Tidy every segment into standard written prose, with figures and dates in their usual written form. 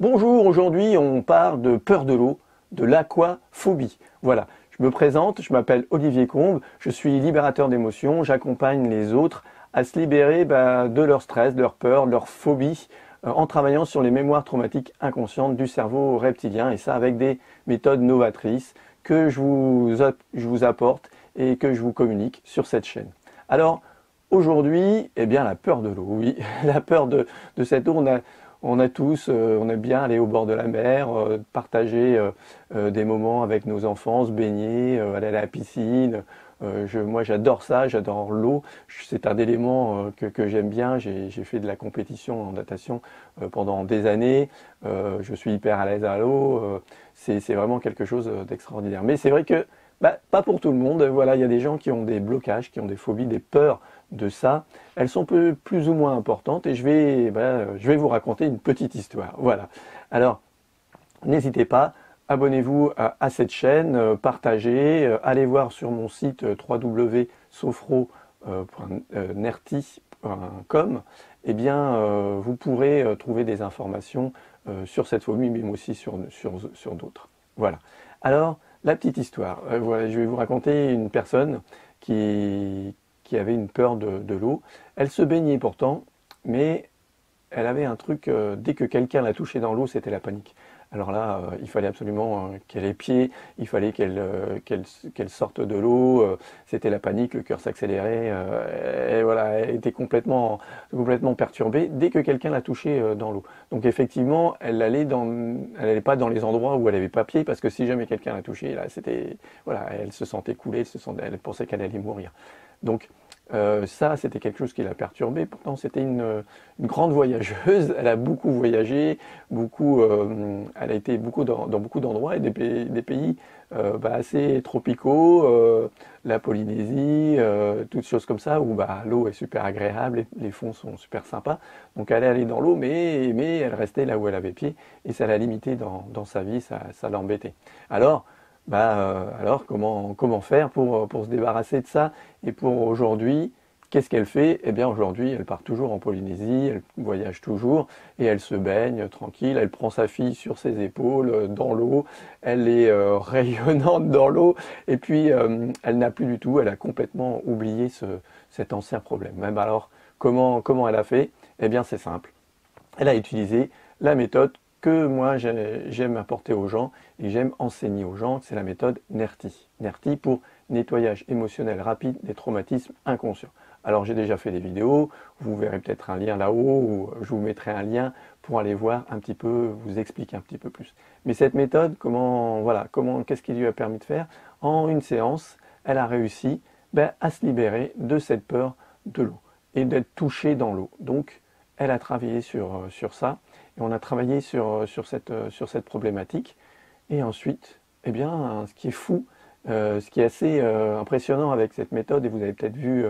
Bonjour, aujourd'hui on parle de peur de l'eau, de l'aquaphobie. Voilà, je me présente, je m'appelle Olivier Combe, je suis libérateur d'émotions, j'accompagne les autres à se libérer de leur stress, de leur peur, de leur phobie, en travaillant sur les mémoires traumatiques inconscientes du cerveau reptilien, et ça avec des méthodes novatrices que je vous apporte et que je vous communique sur cette chaîne. Alors, aujourd'hui, eh bien la peur de l'eau, oui, la peur de cette eau, on a tous, on aime bien aller au bord de la mer, partager des moments avec nos enfants, se baigner, aller à la piscine. Moi j'adore ça, j'adore l'eau. C'est un élément que j'aime bien. J'ai fait de la compétition en natation pendant des années. Je suis hyper à l'aise à l'eau. C'est vraiment quelque chose d'extraordinaire. Mais c'est vrai que pas pour tout le monde. Voilà, il y a des gens qui ont des blocages, qui ont des phobies, des peurs de ça. Elles sont plus ou moins importantes et je vais vous raconter une petite histoire. Voilà. Alors, n'hésitez pas, abonnez-vous à cette chaîne, partagez, allez voir sur mon site www.sofro.nerti.com. Eh bien, vous pourrez trouver des informations sur cette phobie, mais aussi sur d'autres. Voilà. Alors, la petite histoire. Voilà, je vais vous raconter une personne qui avait une peur de l'eau. Elle se baignait pourtant, mais elle avait un truc, dès que quelqu'un la touchait dans l'eau, c'était la panique. Alors là, il fallait absolument qu'elle ait pied, il fallait qu'elle sorte de l'eau, c'était la panique, le cœur s'accélérait, et voilà, elle était complètement perturbée dès que quelqu'un la touchait dans l'eau. Donc effectivement, elle allait pas dans les endroits où elle avait pas pied, parce que si jamais quelqu'un la touchait, là, voilà, elle se sentait couler, elle pensait qu'elle allait mourir. Donc ça, c'était quelque chose qui l'a perturbée. Pourtant, c'était une grande voyageuse. Elle a beaucoup voyagé, elle a été dans beaucoup d'endroits et des pays assez tropicaux, la Polynésie, toutes choses comme ça, où l'eau est super agréable, les fonds sont super sympas. Donc elle est allée dans l'eau, mais elle restait là où elle avait pied, et ça l'a limitée dans sa vie, ça l'embêtait. Alors comment faire pour se débarrasser de ça? Et pour aujourd'hui, qu'est-ce qu'elle fait? Eh bien aujourd'hui, elle part toujours en Polynésie, elle voyage toujours et elle se baigne tranquille, elle prend sa fille sur ses épaules dans l'eau, elle est rayonnante dans l'eau et puis elle n'a plus du tout, elle a complètement oublié cet ancien problème. Même alors, comment elle a fait? Eh bien c'est simple. Elle a utilisé la méthode que moi j'aime apporter aux gens et j'aime enseigner aux gens, c'est la méthode NERTI. NERTI pour nettoyage émotionnel rapide des traumatismes inconscients. Alors j'ai déjà fait des vidéos, vous verrez peut-être un lien là-haut, ou je vous mettrai un lien pour aller voir un petit peu, vous expliquer un petit peu plus. Mais cette méthode, qu'est-ce qui lui a permis de faire? En une séance, elle a réussi à se libérer de cette peur de l'eau et d'être touchée dans l'eau. Donc elle a travaillé sur ça, et on a travaillé sur cette problématique. Et ensuite, eh bien, ce qui est fou, ce qui est assez impressionnant avec cette méthode, et vous avez peut-être vu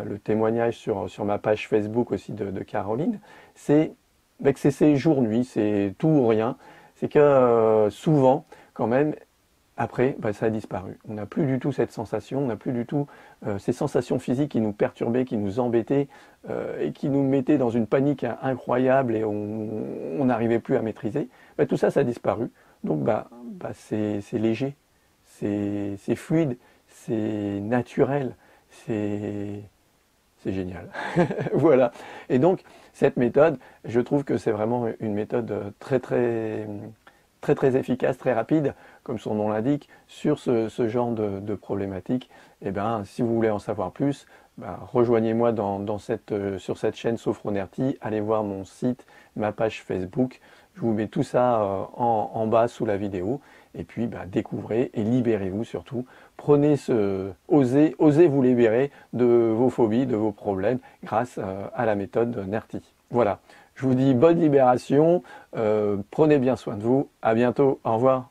le témoignage sur ma page Facebook aussi de Caroline, c'est que c'est jour-nuit, c'est tout ou rien. C'est que souvent, quand même, après, ça a disparu. On n'a plus du tout cette sensation, on n'a plus du tout ces sensations physiques qui nous perturbaient, qui nous embêtaient et qui nous mettaient dans une panique incroyable et on n'arrivait plus à maîtriser. Tout ça, ça a disparu. Donc c'est léger, c'est fluide, c'est naturel, c'est génial. Voilà. Et donc, cette méthode, je trouve que c'est vraiment une méthode très efficace, très rapide, comme son nom l'indique, sur ce genre de problématique. Et si vous voulez en savoir plus, rejoignez-moi sur cette chaîne Sofronerti, allez voir mon site, ma page Facebook, je vous mets tout ça en bas sous la vidéo, et puis découvrez et libérez-vous surtout. Osez vous libérer de vos phobies, de vos problèmes, grâce à la méthode Nerti. Voilà. Je vous dis bonne libération, prenez bien soin de vous, à bientôt, au revoir.